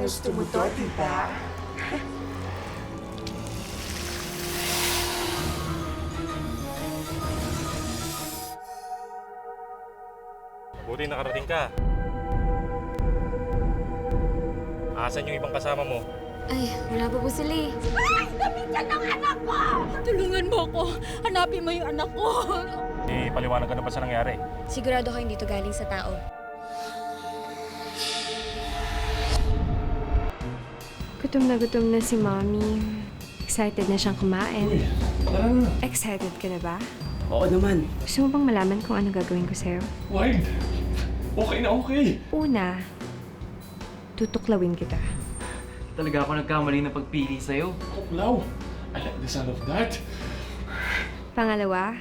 Gusto mo to, diba? Buti nakarating ka. Asan yung ibang kasama mo? Ay, wala pa po sila eh. Ay! Nabigyan ng anak ko! Tulungan mo ako. Hanapin mo yung anak ko. Paliwanag ka na ba sa nangyari? Sigurado kayo dito galing sa tao. Gutom na si Mommy. Excited na siyang kumain. Tara na. Excited ka na ba? Oo naman. Gusto mo bang malaman kung ano gagawin ko sa'yo? Wide. Okay na okay. Una, tutuklawin kita. Talaga ako nagkamali na pagpili sa'yo. Tuklaw. I like the sound of that. Pangalawa,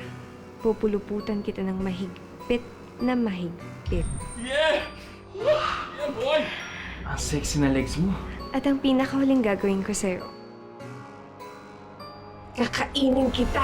pupuluputan kita ng mahigpit na mahigpit. Yeah! Yeah, boy! Ang sexy na legs mo. At ang pinakahuling gagawin ko sa'yo, kakainin kita!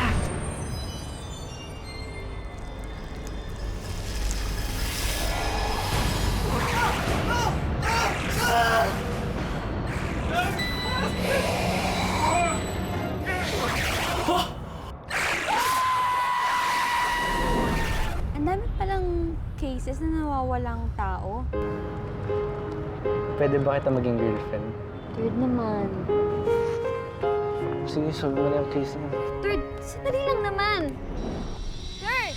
Ang dami palang cases na nawawalang tao. Pwede ba kita maging girlfriend? Third naman. Sige, solve mo na yung case mo. Third, sandali lang naman. Third!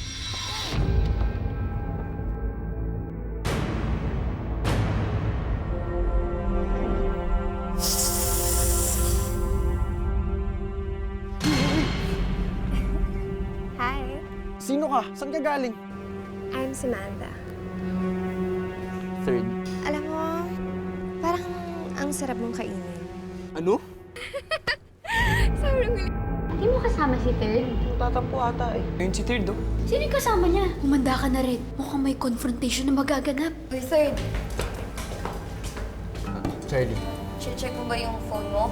Hi, Sino ka? Saan ka galing? I'm Samantha. Third. Alam mo, parang ang sarap mong kainin. Ano? Sobrang galing. Hindi mo kasama si Third? Tatampo ata eh. Ayun si Third, oh. Sino yung kasama niya? Umanda ka na rin. Mukhang may confrontation na magaganap. Uy, Third, Charlie. check mo ba yung phone mo?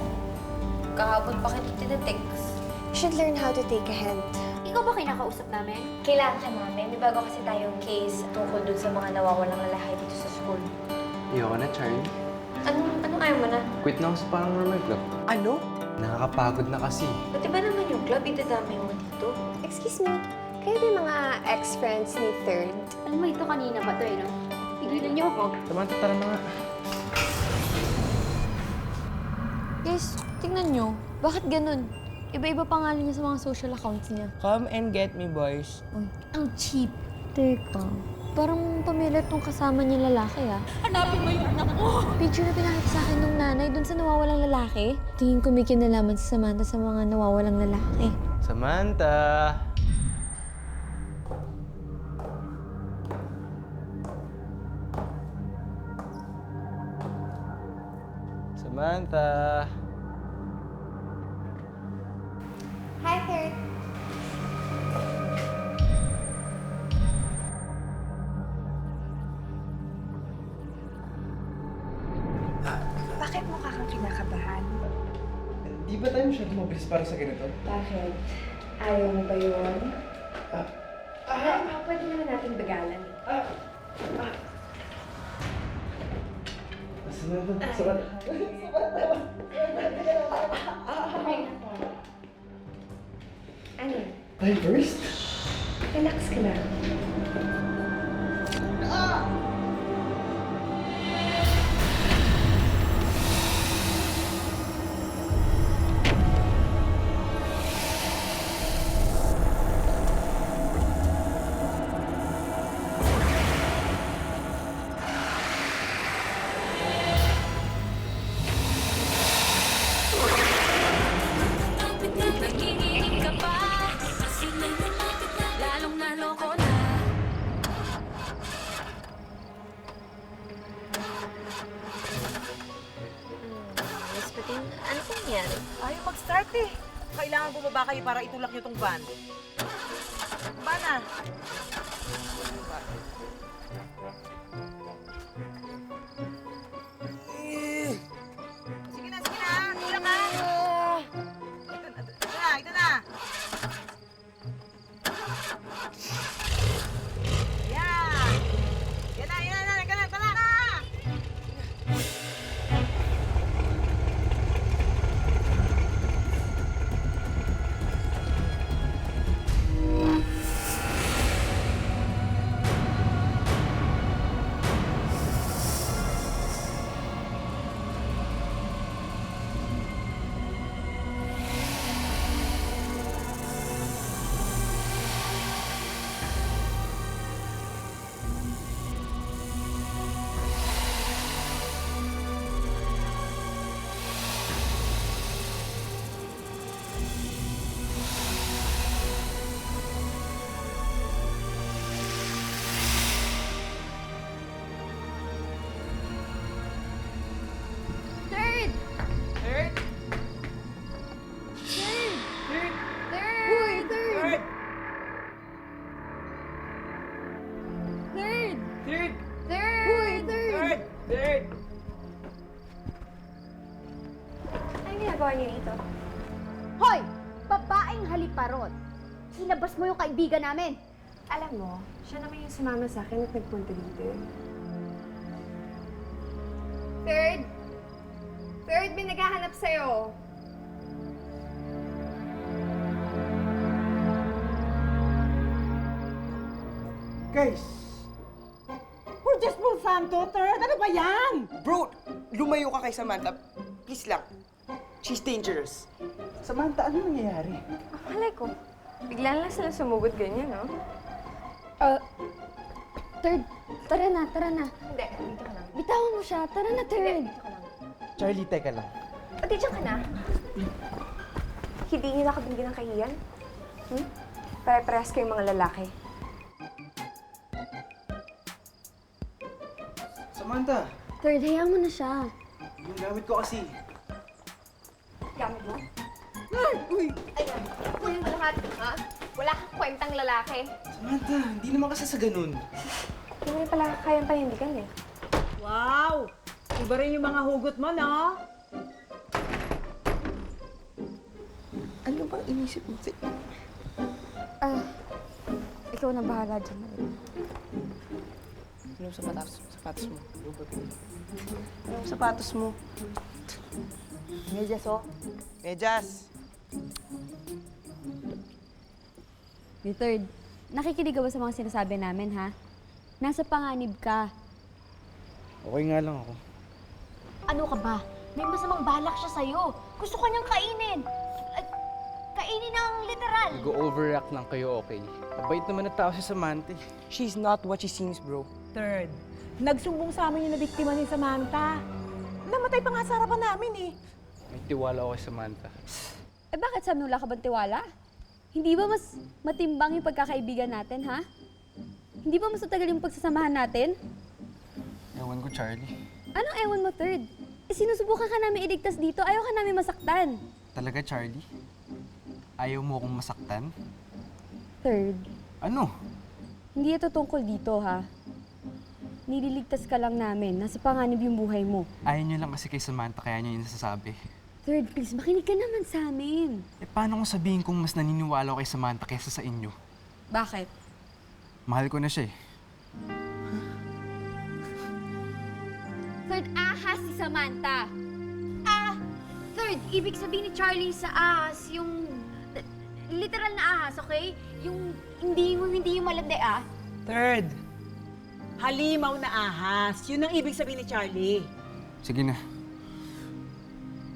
Kahapon pa kita tinatext. You should learn how to take a hint. Ikaw ba kinakausap namin? Kailangan ka namin. May bago kasi tayong case tungkol dun sa mga nawawalang lalaki dito sa school. Ayoko na, Charlie. Anong ayaw mo na? Quit na ako sa parang normal club. Ano? Nakakapagod na kasi. Pati ba naman yung club, itadamay mo dito? Excuse me, kayo ba yung mga ex-friends ni Third? Alam mo, ito kanina pa to eh, no? Tigilan niyo ako. Samantha, tara na nga. Guys, tingnan nyo. Bakit ganun? Iba-iba pangalan niya sa mga social accounts niya. Come and get me, boys. Uy, ang cheap. Teka, parang pamilit tong kasama niya lalaki ah. Hanapin mo yung anak ko. Picture na pinakita sa akin nung nanay dun sa nawawalang lalaki. Tingin ko may kinalaman si Samantha sa mga nawawalang lalaki. Samantha! Samantha! Hi, Third. Bakit mukha kang kinakabahan? Di ba tayo masyadong mabilis para sa ganito? Bakit? Ayaw mo ba yun? Pwede naman natin bagalan. Samantha, Samantha. Ano? Tayo first? Relax ka lang. Miss Patin, ano pong nangyari? Ayaw mag-start eh. Kailangan bumaba kayo para itulak niyo tong van. Ba na? Sige na, tulak ka! Ito na! Yan! Yan na! Tara! ginagawa niyo dito? Hoy! Babaeng haliparot! Inabas mo yung kaibigan namin! Alam mo, siya naman yung sumama sa akin at nagpunta dito. Third! Third, may naghahanap sa'yo. Guys! Purchase mo, Santo, third! Ano ba yan? Bro, lumayo ka kay Samantha. Please lang. She's dangerous. Samantha, ano nangyayari? Malay ko. Bigla lang sila sumugod ganyan, no? Third, tara na, tara na. Hindi, dito ka lang. Bitawan mo siya, tara na, third. Dito ka lang. Charlie, teka lang. Pati dyan ka na. Hindi niyo nakabigyan ng kahiyan? Pare-parehas kayong mga lalaki. Samantha, Third, hayaan mo na siya. yung gamit ko kasi. Gamit mo? Uy! Ayan. Kunin mo lahat, ha? Wala kang kwentang lalaki. Samantha, hindi naman kasi sa ganun. Hindi mo rin pala kayang panindigan, eh. Wow! Iba rin yung mga hugot mo, no? Ano bang inisip mo? Ikaw na bahala dyan. Anong sapatos mo? Anong sapatos mo? Medyas, oh. Medyas! Yung third, nakikinig ka ba sa mga sinasabi namin, ha? Nasa panganib ka. Okay nga lang ako. Ano ka ba? May masamang balak siya sa'yo. Gusto ka niyang kainin. Kainin ng literal. Nag-overreact lang kayo, okay? Mabait naman na tao si Samantha. She's not what she seems, bro. Third, nagsumbong sa amin yung nabiktima ni Samantha. Namatay pa nga sa harapan namin, eh. May tiwala ako kay Samantha. Eh bakit sa amin wala ka bang tiwala? Hindi ba mas matimbang yung pagkakaibigan natin, ha? Hindi ba mas matagal yung pagsasamahan natin? Ewan ko, Charlie. Anong ewan mo, third? Eh sinusubukan ka namin iligtas dito, ayaw ka namin masaktan. Talaga, Charlie? Ayaw mo akong masaktan? Third, Ano? hindi ito tungkol dito, ha? Nililigtas ka lang namin, nasa panganib yung buhay mo. Ayaw niyo lang kasi kay Samantha kaya niyo yung nasasabi. Third, please, makinig ka naman sa amin. Eh paano kung sabihin kong mas naniniwala ako kay Samantha kaysa sa inyo? Bakit? Mahal ko na siya eh. Third, ahas si Samantha. Third, ibig sabihin ni Charlie sa ahas, yung literal na ahas, okay? Yung hindi yung malandi, Third! Halimaw na ahas. Yun ang ibig sabihin ni Charlie. Sige na.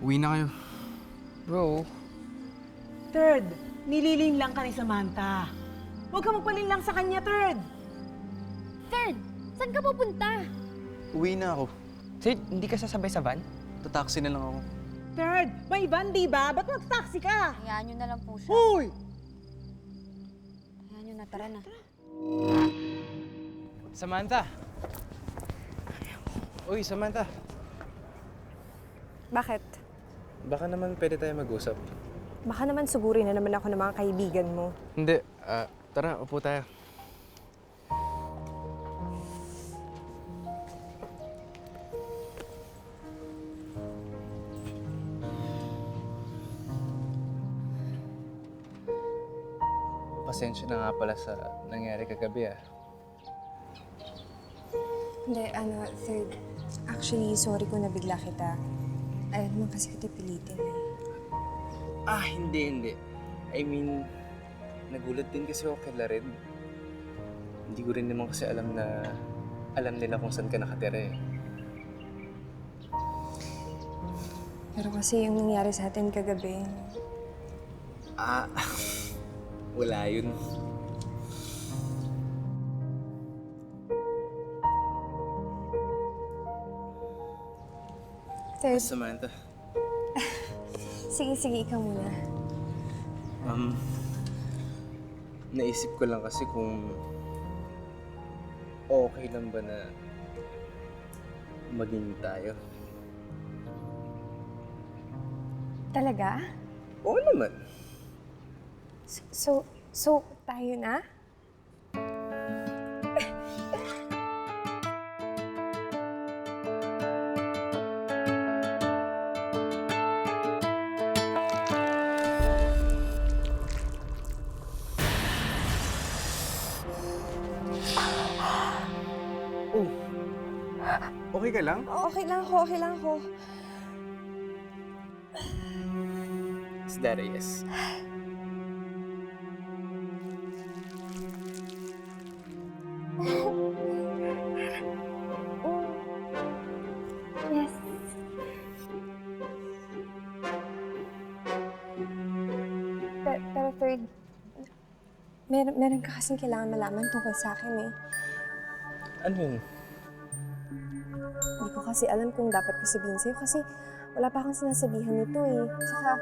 Uwi na kayo. Bro, Third, nililing lang ka ni Samantha. Huwag ka magpalinlang sa kanya, third. Third, saan ka pupunta? Uwi na ako. third, hindi ka sasabay sa van? Tataksi na lang ako. Third, may van, di ba? Ba't mag-taxi ka? Hayaan nyo na lang po siya. Uy! Hayaan nyo na, tara na. Samantha! Uy, Samantha. Bakit? Baka naman pwede tayo mag-usap. Baka naman sugurin na naman ako ng mga kaibigan mo. Hindi. Tara, upo tayo. Pasensya na nga pala sa nangyari kagabi Hindi, third. Actually, sorry kung nabigla kita. Ayaw naman kasi kita pilitin, eh. Hindi. I mean, nagulat din kasi ako kay Lared. Hindi ko rin naman kasi alam nila kung saan ka nakatira eh. Pero kasi yung nangyari sa atin kagabi, Wala yun. third, Samantha, sige, ikaw muna. naisip ko lang kasi kung okay lang ba na maging tayo. Talaga? Oo naman. So, tayo na? Okay ka lang? Okay lang ako, okay lang ako. Is that a yes? Yes. Pero third, meron ka kasing kailangan malaman tungkol sa akin eh. Ano yun? Hindi ko kasi alam kung dapat ko sabihin sa'yo kasi wala pa akong sinasabihan nito eh. Tsaka,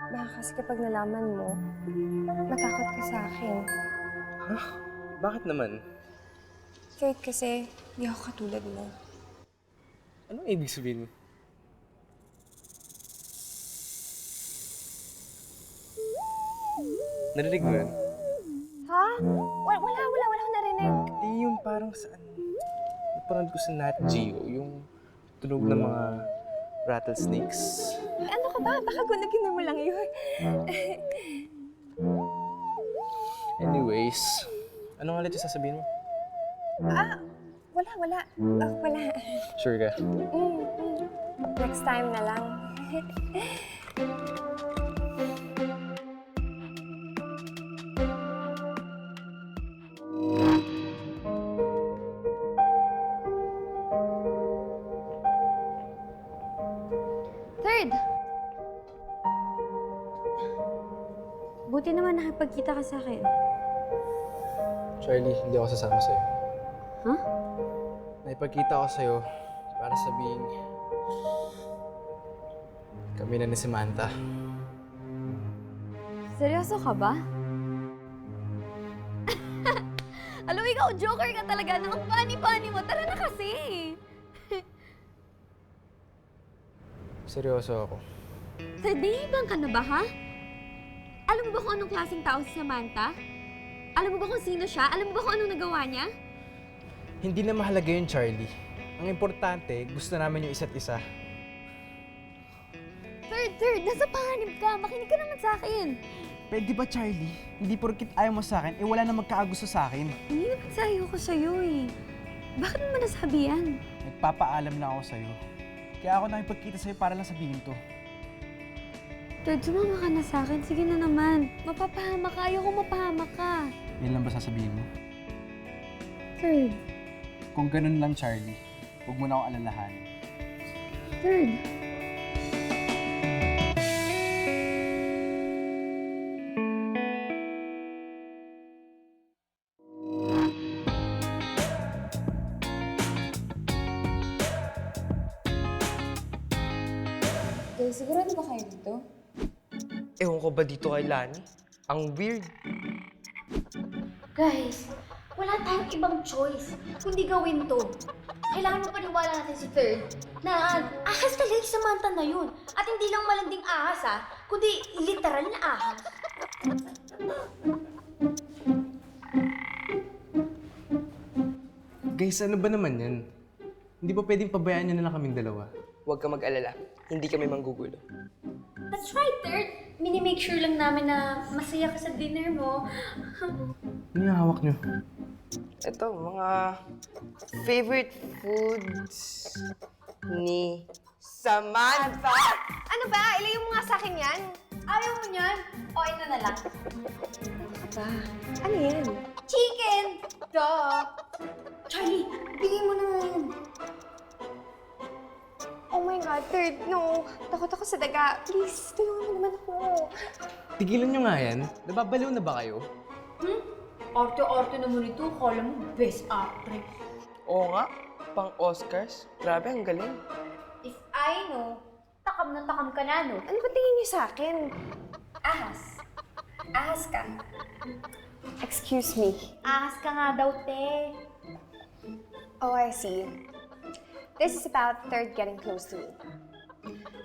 baka kasi kapag nalaman mo, matakot ka sa akin. Bakit naman? Third kasi, hindi ako katulad mo. Anong ibig sabihin? Narinig mo yun? Ha? Wala akong narinig. Di yung parang saan? Napanood ko sa Nat Geo, yung tunog ng mga rattlesnakes. Ay, ano ka ba? Baka gunaginan mo lang yun. Anyways, ano nga ulit yung sasabihin mo? Wala. Wala. Sure ka? Next time na lang. Third! Buti naman nakipagkita ka sa akin. Charlie, hindi ako sasama sa'yo. Huh? Naipagkita ako sa'yo para sabihin kami na ni Samantha. Seryoso ka ba? Alam mo, ikaw, joker ka talaga. Ang funny-funny mo. Tara na kasi. Seryoso ako. Third, nahihibang ka na ba, ha? Alam mo ba kung anong klaseng tao si Samantha? Alam mo ba kung sino siya? Alam mo ba kung anong nagawa niya? Hindi na mahalaga yun, Charlie. Ang importante, gusto namin yung isa't isa. Third, nasa panganib ka. Makinig ka naman sa akin. Pwede ba, Charlie? Hindi porkit ayaw mo sa akin, wala na magkaagusto sa akin. Hindi naman sa'yo ko sa'yo eh. Bakit mo nasabi yan? Nagpapaalam lang ako sa'yo. Kaya ako nakipagkita sa'yo para lang sabihin to. Third, sumama ka na sa akin. Sige na naman. Mapapahama ka. Ayoko mapahama ka. Yan lang ba sasabihin mo? Third. Kung ganun lang, Charlie, huwag mo na akong alalahanin. Third. Okay, sigurado ba kayo dito? Ewan ko ba dito kay Lani? Ang weird. Guys, wala tayong ibang choice kundi gawin to. Kailangan mo paniwala natin si Third na ahas talaga yung Samantha na yun. At hindi lang malanding ahas kundi literal na ahas. Guys, ano ba naman yan? Hindi ba pwedeng pabayaan niyo na lang kaming dalawa? Huwag ka mag-alala. Hindi kami manggugulo. That's right, Third. Mini-make sure lang namin na masaya ka sa dinner mo. Ano yung hawak niyo? Ito, mga favorite foods ni Samantha! Ano ba? Ilayo mo nga sa akin yan. Ayaw mo niyan? O, ito na lang. Ano yan? Chicken! Duh! Charlie, bigay mo na nga yan. Oh my God, Third, no. Takot ako sa daga. Please, tulungan mo naman ako. Tigilan niyo nga yan. Nababaliw na ba kayo? Arte-arte naman ito. Kala mo best actress. Oo nga, pang Oscars. Grabe, ang galing. If I know, takam na takam ka na, no? Ano ba tingin niyo sa akin? Ahas. Ahas ka. Excuse me. Ahas ka nga daw, te. Oh, I see. This is about Third getting close to me.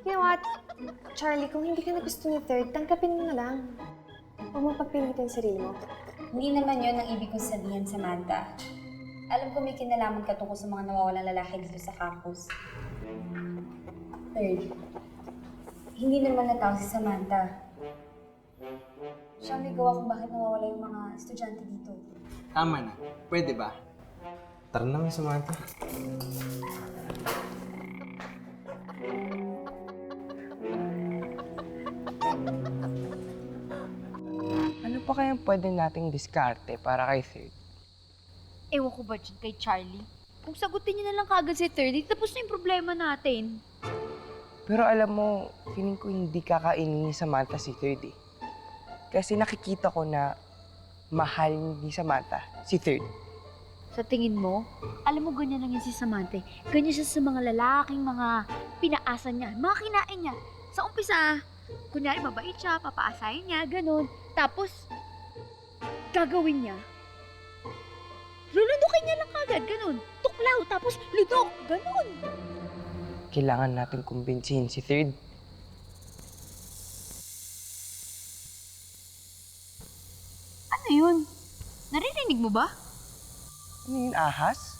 You know what? Charlie, kung hindi ka na gusto ni Third, tanggapin mo na lang. Huwag mo pagpilitin sarili mo. Hindi naman yon ang ibig kong sabihin, Samantha. Alam ko may kinalaman ka tungkol sa mga nawawalang lalaki dito sa campus. Third, hindi naman na tao si Samantha. Siya ang may gawa kung bakit nawawala yung mga estudyante dito. Tama na. Pwede ba? Tara na, Miss Samantha. Ano pa kayang pwede nating diskarte para kay Third? Ewan ko ba dyan kay Charlie? Kung sagutin niya na lang kagad si Third, tapos na yung problema natin. Pero alam mo, feeling ko hindi kakainin ni Samantha si Third eh. Kasi nakikita ko na mahal ni Samantha si Third. Sa tingin mo, alam mo ganyan lang yan si Samantha. Ganyan siya sa mga lalaking mga pinaasa niya, mga kinain niya. Sa umpisa, kunyari mabait siya, papaasahin niya, ganun. Tapos, gagawin niya. Luludukin niya lang kagad, ganun. Tuklaw, tapos ludok, ganun. Kailangan natin kumbinsihin si Third. Ano yun? Naririnig mo ba? Ano yun, ahas?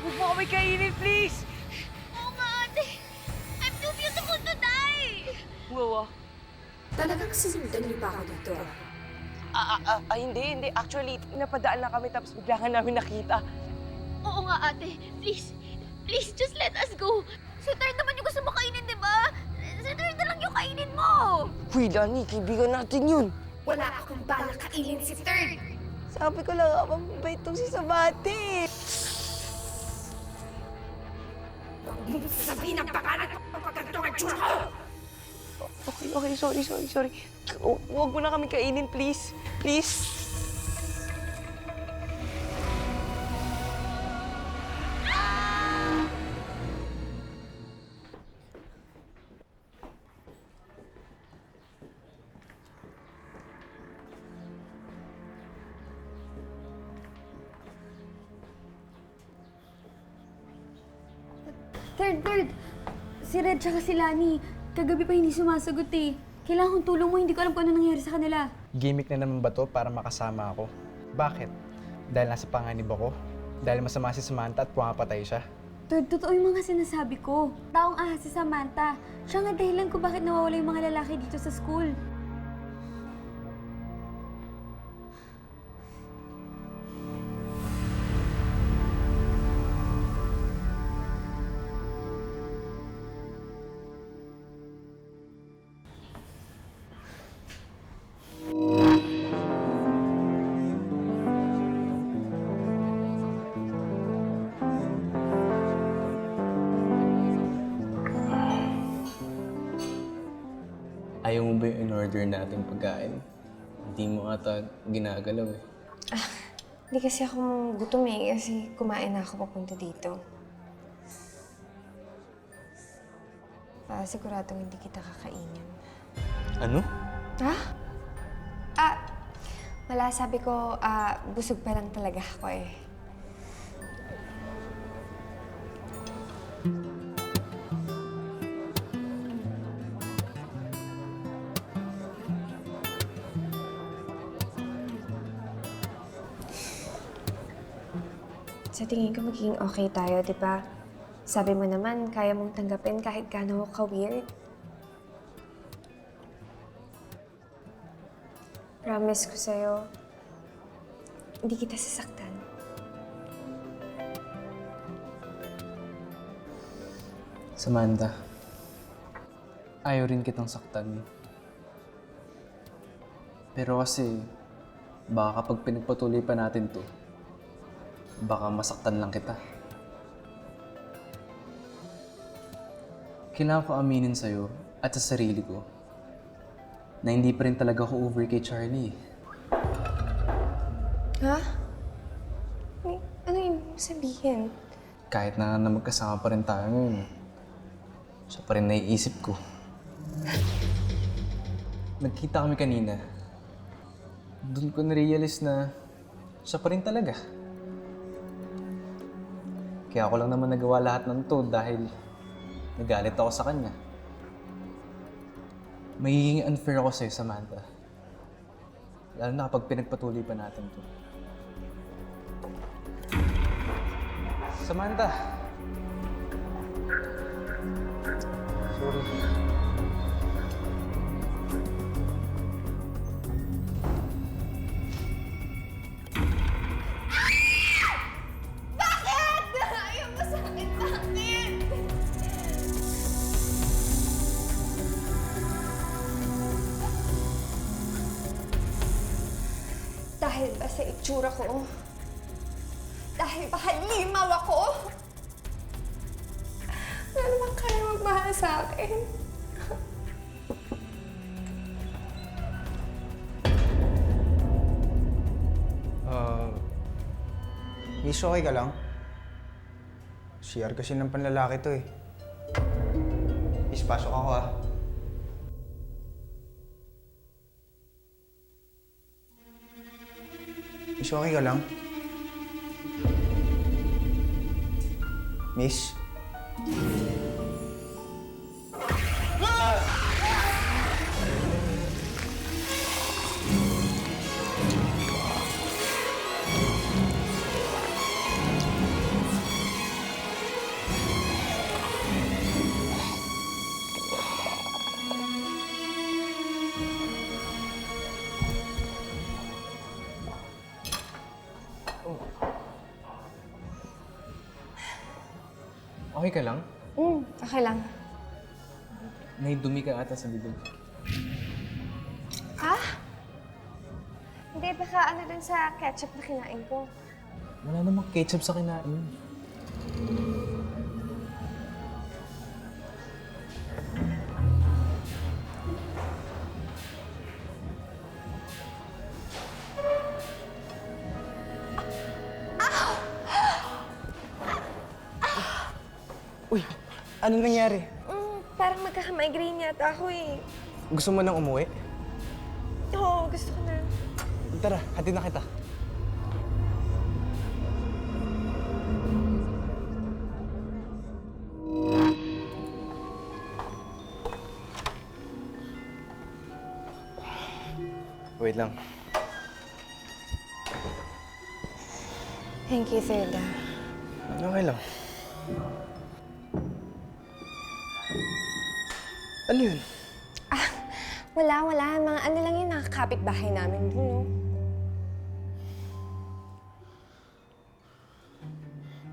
Huwag mo kami kainin, please! Oo nga, ate. I'm too beautiful to die! Wawa. Talagang sinundan niyo pa ako dito. Hindi. Actually, napadaan lang kami tapos bigla ka namin nakita. Oo nga, ate. Please, please, just let us go. Si Third naman yung gusto mo kainin, di ba? Si Third na lang yung kainin mo. Huy, Lani, kaibigan natin yun. Wala akong balak kainin si Third. Sabi ko lang, mabait tong si Samantha. Sabihin ang pangalan ko pagkagandong ang tsura ko! Okay, sorry. Huwag mo na kami kainin, please. Please. Third. Si Red tsaka si Lani, kagabi pa hindi sumasagot eh. Kailangan kong tulong mo, hindi ko alam kung ano nangyari sa kanila. Gimmick na naman ba to para makasama ako? Bakit? Dahil nasa panganib ako? Dahil masama si Samantha at pumapatay siya? Third, totoo yung mga sinasabi ko. Taong ahas si Samantha. Siya nga dahilan kung bakit nawawala yung mga lalaki dito sa school. Ayaw mo ba yung in-order natin pagkain? Hindi mo ata ginagalaw eh. Hindi kasi ako gutom eh, kasi kumain na ako papunta dito. Siguradong hindi kita kakainin. Ano? Ha? Wala, sabi ko, busog pa lang talaga ako eh. Sa tingin ko magiging okay tayo, di ba? Sabi mo naman, kaya mong tanggapin kahit gaano ako ka-weird. Promise ko sa'yo, hindi kita sasaktan. Samantha, ayaw rin kitang saktan. Pero kasi, baka kapag pinagpatuloy pa natin to, baka masaktan lang kita. Kailangan ko aminin sa'yo at sa sarili ko na hindi pa rin talaga ako over kay Charlie. Ha? Ano yung sabihin? Kahit na magkasama pa rin tayo ngayon, siya pa rin naiisip ko. Nagkita kami kanina. Doon ko na-realize na siya pa rin talaga. Kaya ako lang naman nagawa lahat ng to dahil nagalit ako sa kanya. Magiging unfair ako sa'yo, Samantha. Lalo na kapag pinagpatuloy pa natin to. Samantha! Sorry. Ayaw mo sa akin, bakit? Dahil ba sa itsura ko? Dahil ba halimaw ako? Wala naman kaya magmahal sa akin. Miss, okay ka lang? CR kasi ng panlalaki to eh. Miss, pasok ako ah. Miss, okay ka lang? Miss? Okay ka lang? Okay lang. May dumi ka ata sa bibig. Ha? Hindi, baka ano dun sa ketchup na kinain ko. Wala namang ketchup sa kinain. Uy, anong nangyari? Parang magkaka-migraine yata ako eh. Gusto mo nang umuwi? Oo, gusto ko na. Tara, hatid na kita. Wait lang. Thank you, Thirda. Okay lang. Ano yun? Wala. Mga ano lang yun, nakakapit bahay namin dun, no?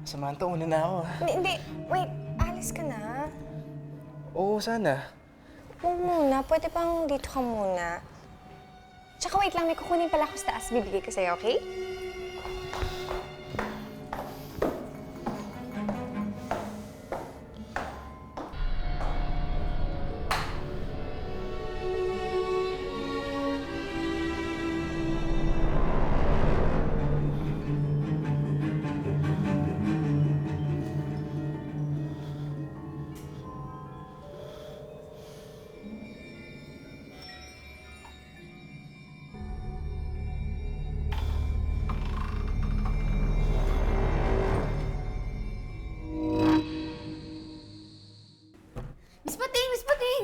Samantha, una na ako. Hindi. Wait, alis ka na. Oo, sana. Huwag muna. Pwede bang dito ka muna? Tsaka wait lang, may kukunin pala ako sa taas. Bibigay ko sa'yo, okay? Miss Pating! Miss Pating!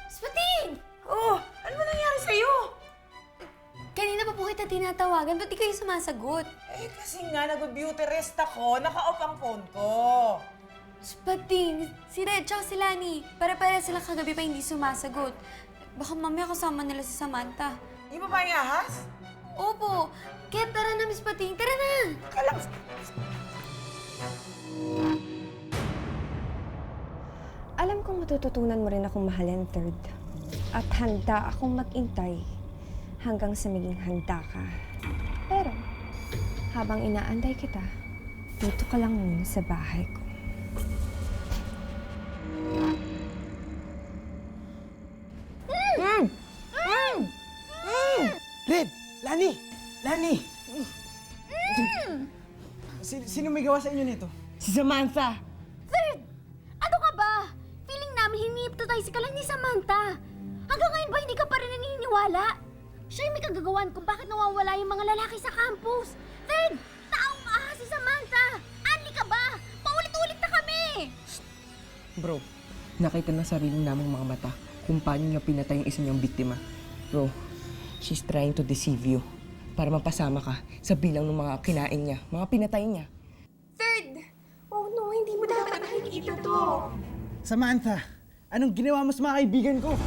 Miss Pating! Oh, ano ba nangyari sa'yo? Kanina pa po kita tinatawagan. Ba't di kayo sumasagot? Eh, kasi nga, nag-beauty rest ako. Naka-off ang phone ko. Miss Pating, si Red tsaka si Lani. Para sila kagabi pa hindi sumasagot. Baka mamaya kasama nila si Samantha. Di ba ba yung ahas? Opo. Kaya tara na, Miss Pating. Tara na! Kalang... Alam kong matututunan mo rin akong mahalin, Third. At handa akong mag-intay hanggang sa maging handa ka. Pero, habang inaantay kita, dito ka lang muna sa bahay ko. Red! Lani! Lani! Sino may gawa sa inyo nito? Si Samantha! Third! Ano ka ba? Feeling namin hinihipnotize ka lang ni Samantha. Hanggang ngayon ba hindi ka pa rin naniniwala? Siya yung may kagagawan kung bakit nawawala yung mga lalaki sa campus. Third! Taong ahas si Samantha! Anli ka ba? Paulit-ulit na kami! Bro, nakita na sarili namang mga mata kung paano niya pinatay yung isa niyang biktima. Bro, she's trying to deceive you para mapasama ka sa bilang ng mga kinain niya, mga pinatay niya. Third! Oh no, hindi mo dapat nakikita to. Samantha, anong ginawa mo sa mga kaibigan ko?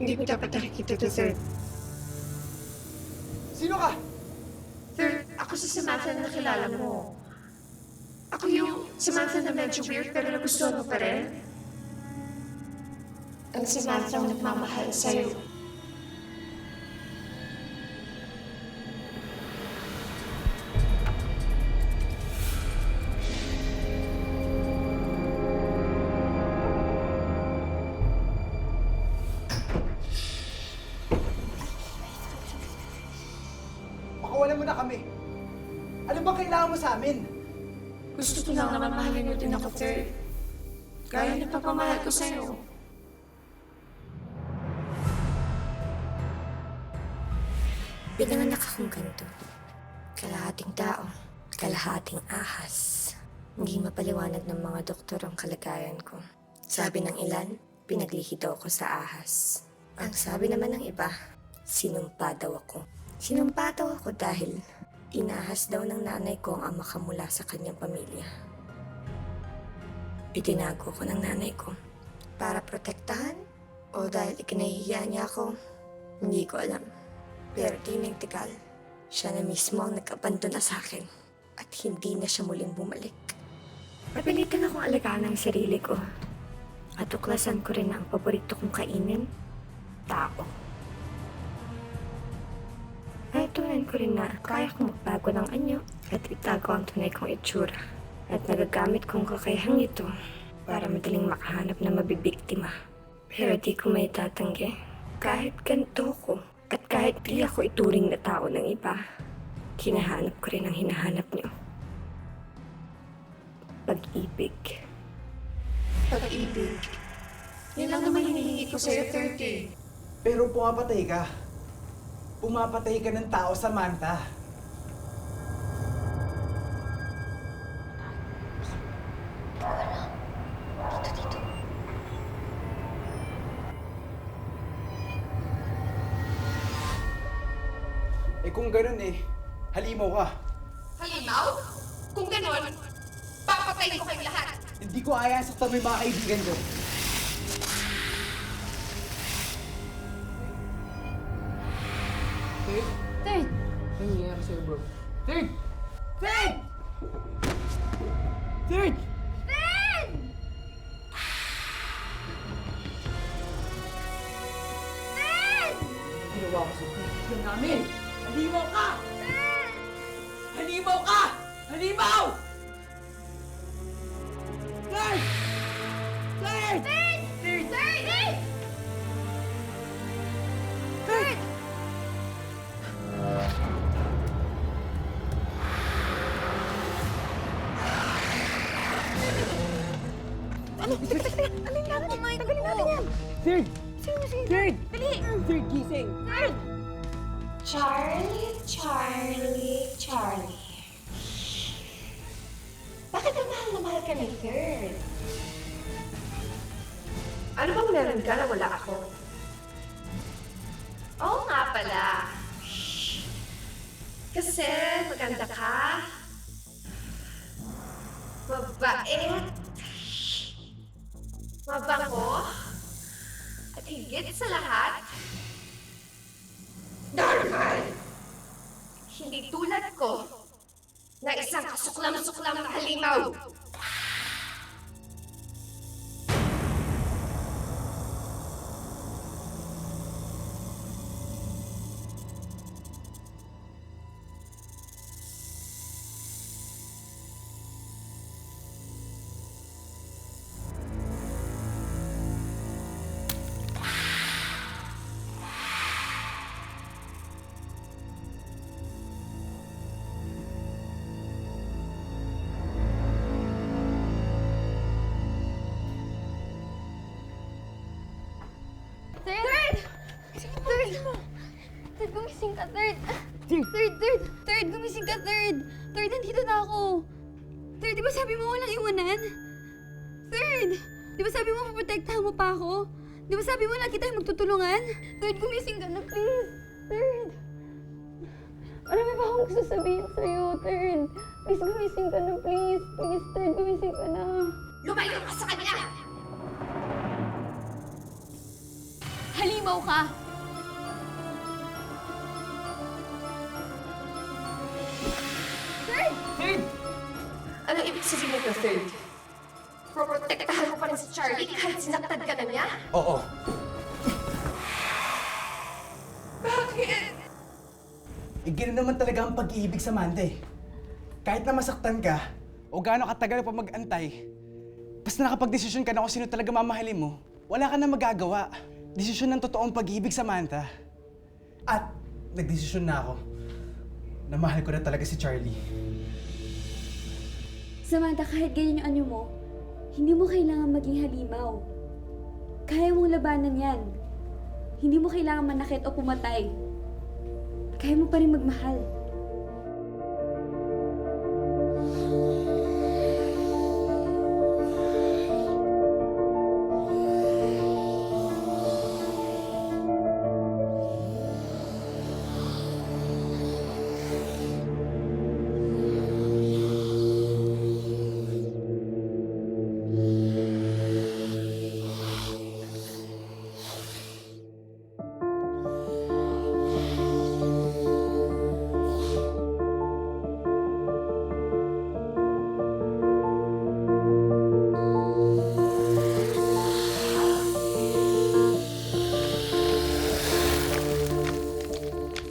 Hindi mo dapat nakikita to, Third. Sino ka? Third, ako si Samantha na nakilala mo. Ako yung Samantha na medyo weird pero nagustuhan mo pa rin. Ang Samantha ang nagmamahal sa'yo. Pakawalan mo na kami. Ano bang kailangan mo sa amin? Gusto ko lang naman mahalin mo din ako, Third. Gaya na pagmamahal ko sa'yo. Pinanganak akong ganito. Kalahating tao, kalahating ahas. Hindi mapaliwanag ng mga doktor ang kalagayan ko. Sabi ng ilan, pinaglihi daw ako sa ahas. Ang sabi naman ng iba, sinumpa daw ako. Sinumpa daw ako dahil inahas daw ng nanay ko ang ama mula sa kanyang pamilya. Itinago ko ng nanay ko para protektahan o dahil ikinahihiya niya ako, hindi ko alam. Pero di nagtagal, siya na mismo ang nag-abandona sa akin at hindi na siya muling bumalik. Napilitan akong alagaan ang sarili ko at tuklasan ko rin na ang paborito kong kainin, tao. Natutunan ko rin na kaya kong magbago ng anyo at itago ang tunay kong itsura at nagagamit kong kakayahang ito para madaling makahanap na mabibiktima. Pero di ko may tatanggi kahit ganito ko. At kahit di ako ituring na tao ng iba, hinahanap ko rin ang hinahanap niyo. Pag-ibig. Pag-ibig. Yan lang naman hinihingi ko sa'yo, Third. Pero pumapatay ka. Pumapatay ka ng tao, Samantha. Eh kung ganun halimaw ka. Halimaw? Kung ganon, papatayin ko kayong lahat. Hindi ko ayaw saktan mo yung mga kaibigan ko. Third! Ano nangyayari sa'yo, bro? Third! Third! Third! Third! Third! Ginawa ko sa kaibigan namin! Halimaw ka! Third! Halimaw ka! Halimaw! Third! Third! Third! Third! Third! Third! Third! Third! Dali! Third gising! Third! Charlie, Charlie, Charlie. Bakit na mahal ka ni Third? Ano bang meron ka na wala ako? Oo nga pala. Kasi maganda ka. Mabait. Mabango. At higit sa lahat, normal. Hindi tulad ko na isang kasuklam-suklam na halimaw. ka, Third! Third! Gumising ka, Third! Third, nandito na ako! Third, di ba sabi mo walang iwanan? Third! Di ba sabi mo maprotektahan mo pa ako? Di ba sabi mo lagi tayong magtutulungan? Third, gumising ka na, please! Third! Marami pa akong gusto sabihin sa'yo, Third! Please, gumising ka na, please! Please, Third, gumising ka na! Lumayo ka sa kanila! Halimaw ka! Ano ibig sabihin nito, Third? Proprotektahan mo pa rin si Charlie kahit sinaktan ka na niya? Oo. Eh, gano'n naman talaga ang pag-ibig sa Amanda eh. Kahit na masaktan ka, o gaano katagal pa mag-antay, basta nakapag-desisyon ka na kung sino talaga mamahalin mo, wala ka na magagawa. Desisyon ng totoong pag-ibig sa Amanda. At nagdesisyon na ako na mahal ko na talaga si Charlie. Samantha, kahit ganyan yung anyo mo, hindi mo kailangan maging halimaw. Kaya mong labanan yan. Hindi mo kailangan manakit o pumatay. Kaya mo pa rin magmahal.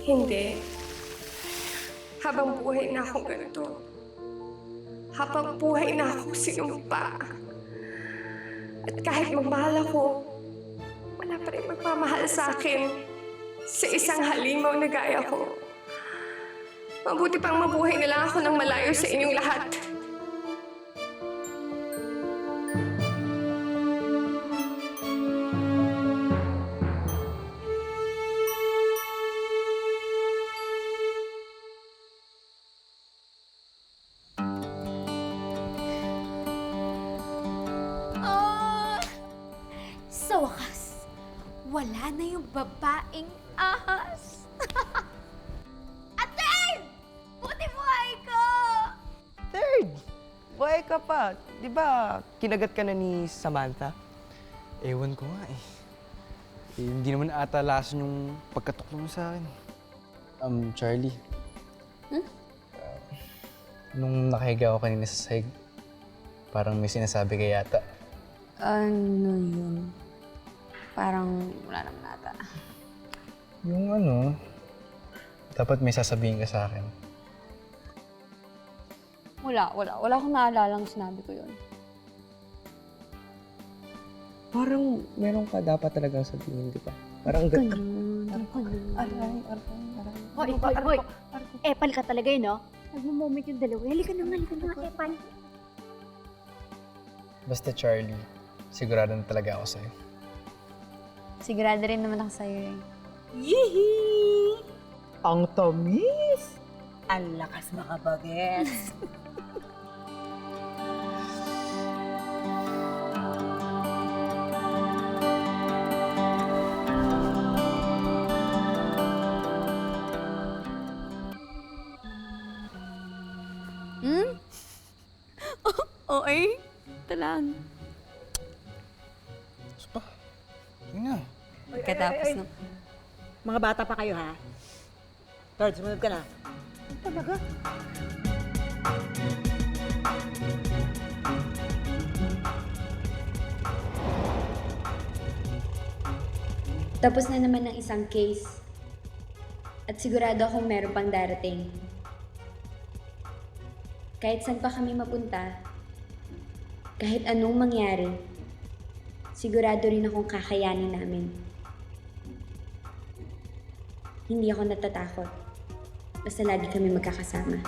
Hindi. Habang buhay na akong ganito. Habang buhay na akong sinumpa. At kahit magmahal ako, wala pa rin magmamahal sa akin sa isang halimaw na gaya ko. Mabuti pang mabuhay na lang ako ng malayo sa inyong lahat. Sa wakas, wala na yung babaeng ahas. At Third! Buti buhay ko! Third! Buhay ka pa. Di ba kinagat ka na ni Samantha? Ewan ko nga eh. Hindi naman ata lason yung pagkatuklong mo sa akin. Charlie. Nung nakahiga ako kanina sa sahig, parang may sinasabi ka yata. Ano yun? Parang wala naman ata. Yung dapat may sasabihin ka sa akin. Wala akong naalalang sinabi ko yun. Parang meron ka dapat talagang sabihin, di ba? Parang ganda. Hoy! Epal ka talaga eh, no? Nagmo-moment yung dalawa. Halika na nga, Epal. Basta Charlie, sigurado na talaga ako sa'yo. Sigurado rin naman ako sa'yo eh. Yee! Ang tamis! Ang lakas makabagets. Okay. Ito lang. Spa, yun na. Katapos ng... Mga bata pa kayo, ha? Third, sumunod ka na. Talaga? Tapos na naman ng isang case. At sigurado akong meron pang darating. Kahit saan pa kami mapunta, kahit anong mangyari, sigurado rin akong kakayanin namin. Hindi ako natatakot. Basta lagi kami magkakasama.